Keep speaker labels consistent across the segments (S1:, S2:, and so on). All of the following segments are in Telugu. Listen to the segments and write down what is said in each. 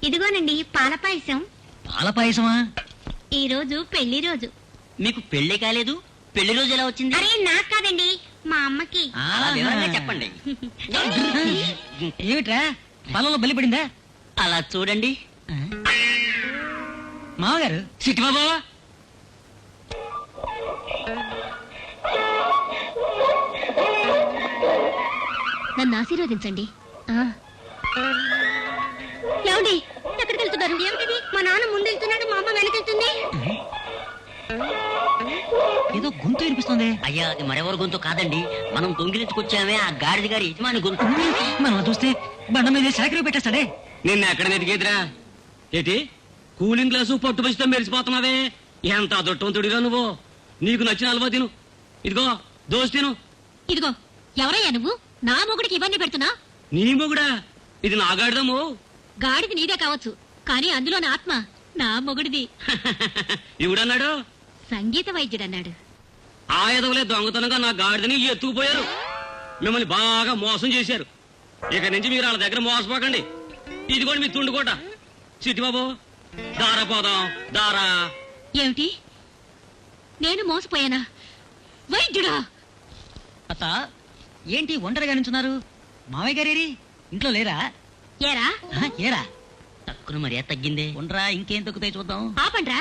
S1: ఇదిగోనండి పాల పాయసం.
S2: పాల పాయసమా?
S1: ఈ రోజు పెళ్లి రోజు.
S3: మీకు పెళ్లి కాలేదు, పెళ్లి రోజు ఎలా వచ్చింది?
S1: అరే నాకు కాదండి, మా అమ్మకి.
S3: అలా వివరంగా చెప్పండి.
S2: ఏమిట్రా పొలంలో బలి పడిందా?
S3: అలా చూడండి.
S2: మామగారు.
S3: సిట్టి బాబు,
S1: నన్ను ఆశీర్వదించండి. ఏమండి ఎక్కడికి వెళ్తున్నారు? ఏమిటిది? మా నాన్న ముందు వెళ్తున్నాడు, మా అమ్మ వెనకెళ్తుంది.
S2: ఏదో గొంతు వినిపిస్తుంది.
S3: అయ్యా అది మరెవరి గొంతు కాదండి, మనం దొంగిలించుకొచ్చామే ఆ గాడిద గారి యజమాని గొంతు.
S2: మనం చూస్తే బండ మీద శాఖలు పెట్టేస్తాడే.
S4: నిన్న ఎక్కడ నెతికేదిరా? ఏటి కూలింగ్ గ్లాసు పట్టు పచ్చితో మెరిసిపోతున్నావే, ఎంత దొట్టంతుడిగా నువ్వు. నీకు నచ్చిన హల్వా తిను, ఇదిగో దోశ తిను.
S1: ఇదిగో ఎవరయ్యా నువ్వు? నా మొగుడికి ఇవన్నీ పెడుతున్నా?
S4: నీ మొగుడా? ఇది నా గాడిదము.
S1: గాడిది నీదే కావచ్చు, కానీ అందులో నా ఆత్మ నా మొగుడిది.
S4: ఇవిడన్నాడు
S1: సంగీత వైద్యుడన్నాడు.
S4: ఆ ఎదవలే దొంగతనంగా నా గాడిదని ఎత్తుకుపోయారు. మిమ్మల్ని బాగా మోసం చేశారు. ఇక నుంచి మీరు వాళ్ళ దగ్గర మోసపోకండి. ఇదిగోండి మీ తుండుకోట. చిట్టిబాబు దారా పోదాం, దారా.
S1: ఏమిటి? నేను మోసపోయానా? వైద్యుడా?
S2: అత్త ఏంటి ఒంటరిగా నించున్నారు? మావయ్య గారేరి ఇంట్లో లేరా?
S1: ఏరా
S2: ఏరా
S3: తక్కువ మర్యాద తగ్గిందే.
S2: ఉండరా, ఇంకేం తగ్గుతాయి చూద్దాం.
S1: ఆపండ్రా.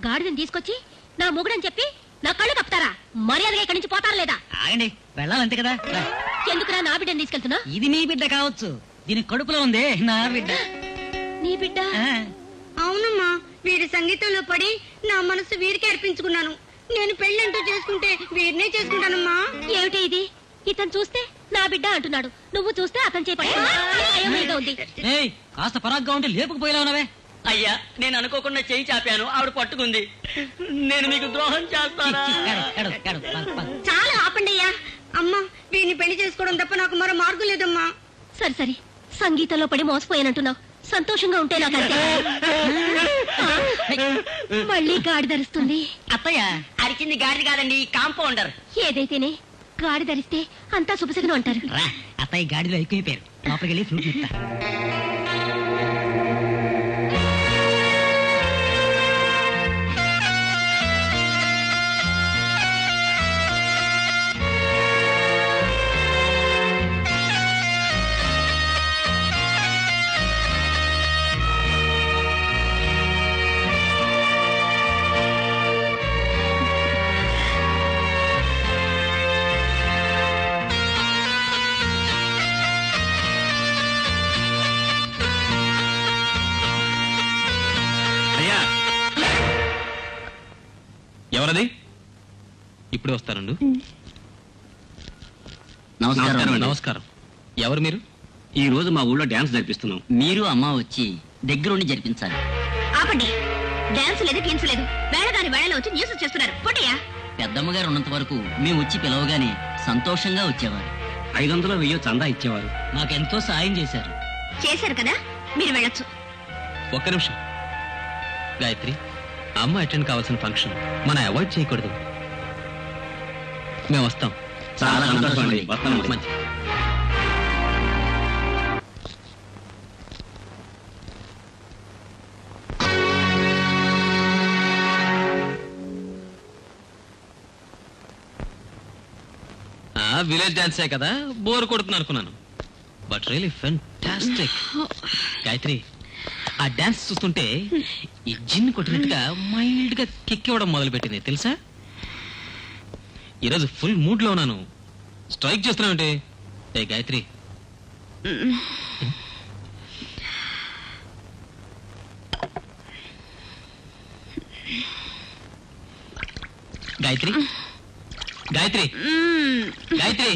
S1: గాడిదని తీసుకొచ్చి నా మొగుడని చెప్పి నా కళ్ళు కప్పుతారా? మర్యాదగా ఇక్కడి నుంచి పోతారా లేదా?
S2: ఆగండి, వెళ్ళాలంతే కదా.
S1: ఎందుకురా నా బిడ్డని తీసుకెళ్తున్నా?
S2: ఇది నీ బిడ్డ కావచ్చు, దీని కడుపులో ఉంది నా బిడ్డ.
S1: నీ బిడ్డ? అవునమ్మా, వీడి సంగీతంలో పడి నా మనసు వీరికి అర్పించుకున్నాను. నేను పెళ్ళంటూ చేసుకుంటే వీరినే చేసుకుంటానమ్మా. ఏమిటి ఇది? ఇతను చూస్తే నా బిడ్డ అంటున్నాడు, నువ్వు చూస్తే అతను చేపట్టు ఉంది.
S2: కాస్త పరాగ్గా ఉంటే లేపుకుపోయేలా ఉన్నావే.
S3: అయ్యా నేను అనుకోకుండా చేయి చాపాను, ఆవిడ పట్టుకుంది. నేను మీకు ద్రోహం చేస్తానా?
S1: చాలా ఆపండి అయ్యా. అమ్మా వీరిని పెళ్లి చేసుకోవడం తప్ప నాకు మరో మార్గం లేదమ్మా. సరే సరే, సంగీతంలో పడి మోసపోయానంటున్నావు, సంతోషంగా ఉంటే నాకు అంతే. మళ్ళీ గాడి ధరిస్తుంది.
S3: అత్తయ్య అరిచింది గాడిది కాదండి, కాంపౌండర్.
S1: ఏదైతేనే గాడి ధరిస్తే అంతా శుభశకనం అంటారు.
S2: రా అత్తయ్య గాడిలో ఎక్కువైపోయారు, లోపలికి వెళ్ళి ఫ్లూట్ చెప్తా.
S4: ఎవరది? ఇప్పుడే వస్తానండు.
S3: నమస్కారం.
S4: నమస్కారం. ఎవరు మీరు? ఈ రోజు మా ఊళ్ళో డాన్స్ జరిపిస్తున్నాం.
S3: మీరు అమ్మ వచ్చి దగ్గరుండి జరిపించాలి.
S1: ఆపండి, డాన్స్ లేదు గేమ్స్ లేదు, వేళగాని వేళలో వచ్చి న్యూస్ చేస్తున్నారు. పొట్టయ్యా,
S3: పెద్దమ్మగారు ఉన్నంత వరకు మేము వచ్చి పిలవగానే సంతోషంగా వచ్చేవారు.
S4: 500 1000 చందా ఇచ్చేవారు.
S2: నాకెంతో సాయం చేశారు.
S1: చేశారు కదా, మీరు వెళ్ళొచ్చు.
S4: ఒక్క నిమిషం గాయత్రి, అమ్మ అటెండ్ కావాల్సిన ఫంక్షన్ మనం అవాయిడ్ చేయకూడదు. మేము వస్తాం.
S3: చాలా సంతోషం అండి.
S4: మంచి. విలేజ్ డాన్సే కదా, బోర్ కొడుతుంది అనుకున్నాను. But really fantastic. గాయత్రి, ఆ డాన్స్ చూస్తుంటే ఈ జిన్ కొట్టినట్టుగా మైల్డ్ గా కిక్ ఇవ్వడం మొదలు పెట్టింది తెలుసా. ఈరోజు ఫుల్ మూడ్ లో ఉన్నాను. స్ట్రైక్ చేస్తున్నావుంటే. ఏ గాయత్రి, గాయత్రి, గాయత్రి, గాయత్రి.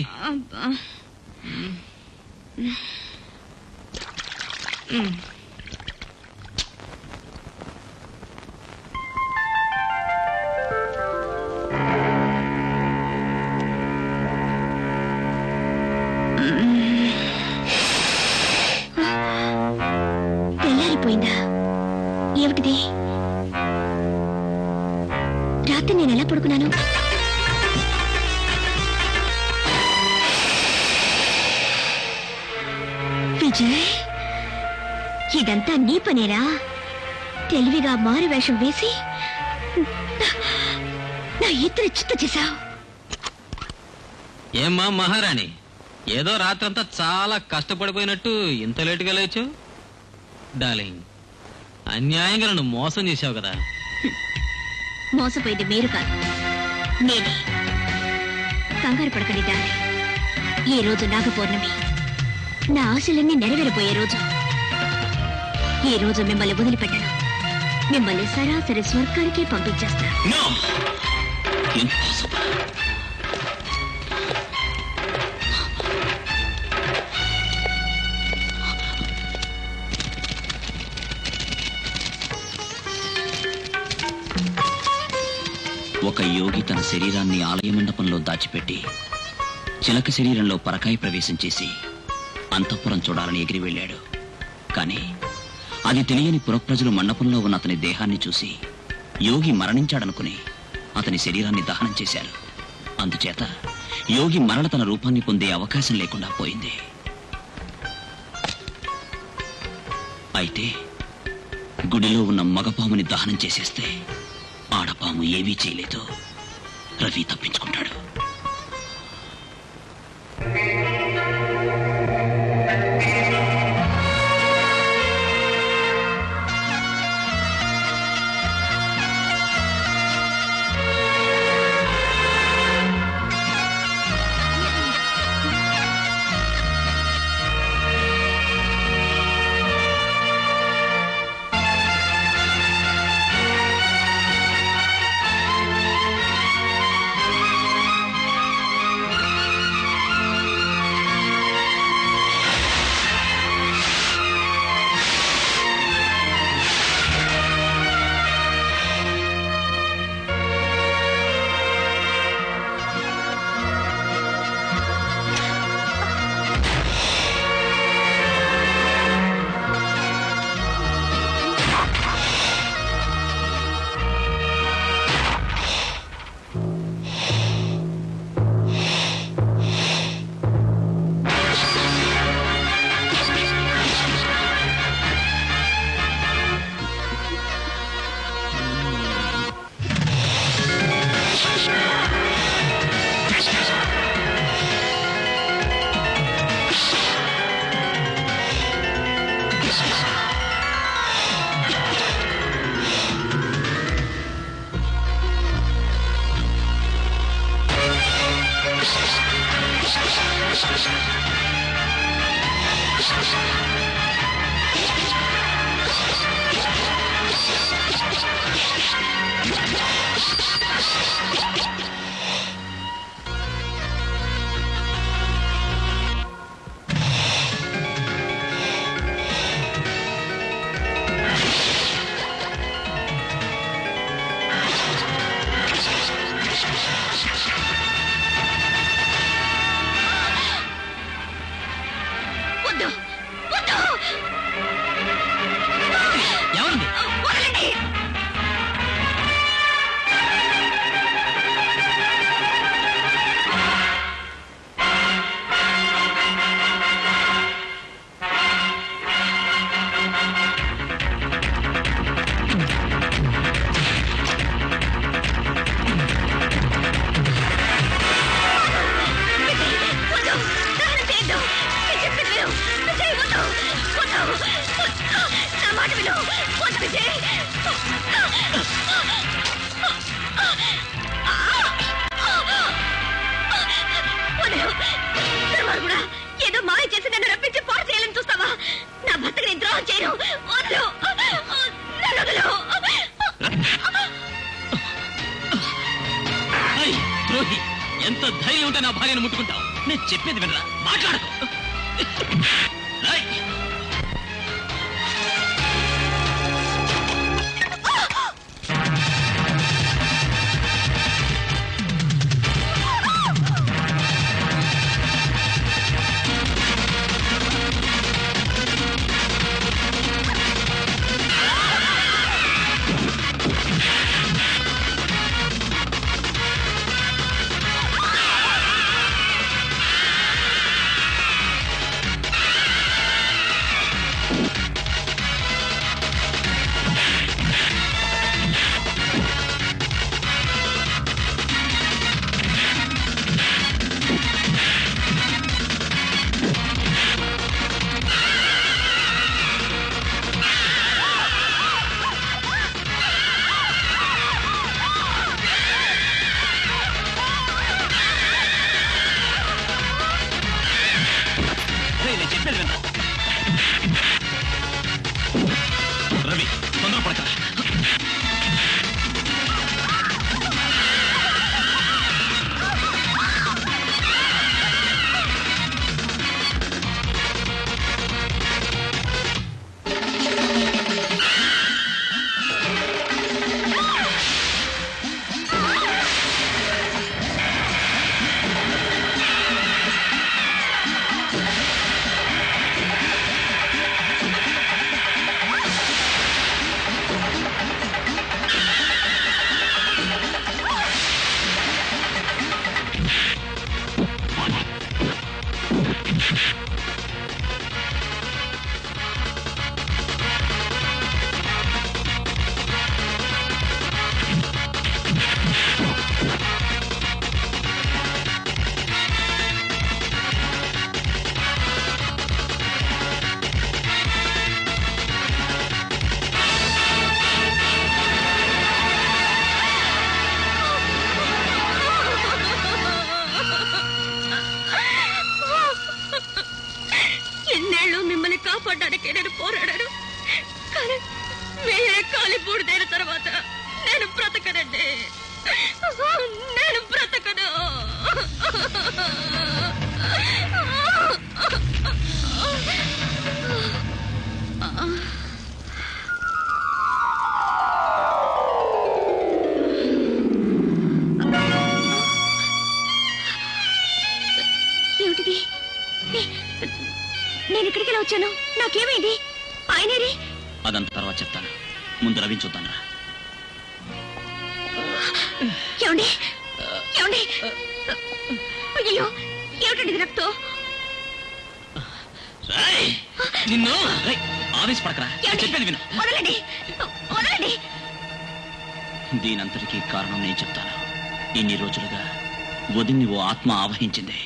S1: తెల్లారిపోయిందా? ఏమిటిది? రాత్రి నేను ఎలా పడుకున్నాను? విజయ్, ఇదంతా నీ పనేనా? తెలివిగా మారు వేషం వేసి నా ఇద్దరు చిత్త చేశావు.
S5: ఏమ్మా మహారాణి, ఏదో రాత్రంతా చాలా కష్టపడిపోయినట్టు ఇంత లేటుగా లేచు? డార్లింగ్, అన్యాయంగా నన్ను మోసం చేశావు కదా.
S1: మోసపోయింది మీరు కాదు, నేనే. కంగారు పడకండి డార్లింగ్. ఈ రోజు నాగపౌర్ణమి, నా ఆశలన్నీ నెరవేరబోయే రోజు. ఈ రోజు మిమ్మల్ని వదిలిపెట్టను. మిమ్మల్ని సరాసరి స్వర్గానికి పంపించేస్తా.
S5: No! Impossible.
S6: ఒక యోగి తన శరీరాన్ని ఆలయ మండపంలో దాచిపెట్టి చిలక శరీరంలో పరకాయ ప్రవేశం చేసి అంతఃపురం చూడాలని ఎగిరి వెళ్ళాడు. కానీ అది తెలియని పురప్రజలు మండపంలో ఉన్న అతని దేహాన్ని చూసి యోగి మరణించాడనుకుని అతని శరీరాన్ని దహనం చేశారు. అందుచేత యోగి మరల తన రూపాన్ని పొందే అవకాశం లేకుండా పోయింది. అయితే గుడిలో ఉన్న మగపాముని దహనం చేసేస్తే ఆడపాము ఏమీ చేయలేదు. రవి తప్పించుకుంటాడు.
S1: ఏదో మాయ చేసి నన్ను రప్పించి పాడు చేయాలని చూస్తావా? నా భర్తకి నేను ద్రోహం చేయను.
S5: ద్రోహి, ఎంత ధైర్యం ఉంటే నా భార్యను ముట్టుకుంటావు? నేను చెప్పేది వినరా? మాట్లాడకు.
S1: బలి పూడితేన తర్వాత నేను బ్రతకనండి. నేను బ్రతకను. ఏమిటిది? నేను ఇక్కడికి ఎలా వచ్చాను? నాకేమైంది? ఆయనేరి
S6: అదంతా తర్వాత చెప్తాను. ముందు రవిని చూద్దాను రా.
S1: ఏమండి? ఏమండి? అయ్యో, ఏమిటండి ఇది రక్తం?
S6: నిన్ను ఆవేశపడకరా,
S1: ఏమండి?
S6: చెప్పేది విను.
S1: వదలండి, వదలండి.
S6: దీనంతటికీ కారణం నేను చెప్తాను. ఇన్ని రోజులుగా వదిన్ని ఓ ఆత్మ ఆవహించింది.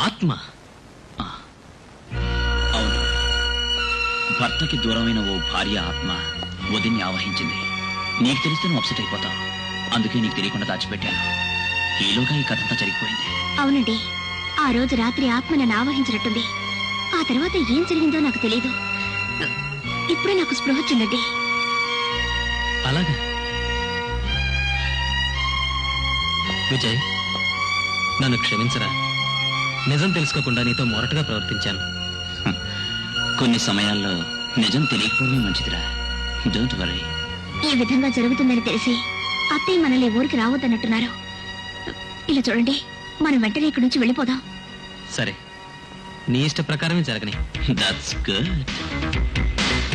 S5: ఆత్మ?
S6: ఆ, అవును, భర్తకి దూరమైన ఓ భార్య ఆత్మ వదిన్ని ఆవహించింది. నీకు తెలిస్తే నువ్వు అప్సెట్ అయిపోతావు. అందుకే నీకు తెలియకుండా దాచిపెట్టాను. ఈలోగా ఈ కథంతా జరిగిపోయింది.
S1: అవునండి, ఆ రోజు రాత్రి ఆత్మ నన్ను ఆవహించినట్టుంది. ఆ తర్వాత ఏం జరిగిందో నాకు తెలియదు. ఇప్పుడే నాకు స్పృహ వచ్చిందండి.
S5: అలాగా? విజయ్, నన్ను క్షమించరా. నిజం తెలుసుకోకుండా నీతో మొరటుగా ప్రవర్తించాను.
S6: కొన్ని సమయాల్లో నిజం తెలియకపోవడమే మంచిదిరా. Don't worry.
S1: ఈ విధంగా జరుగుతుందని తెలిసి అత్తయ్య మనల్ని ఊరికి రావద్దన్నట్టున్నారు. ఇలా చూడండి, మనం వెంటనే ఇక్కడి నుంచి వెళ్ళిపోదాం.
S5: సరే, నీ ఇష్ట ప్రకారమే జరగని.
S6: That's good.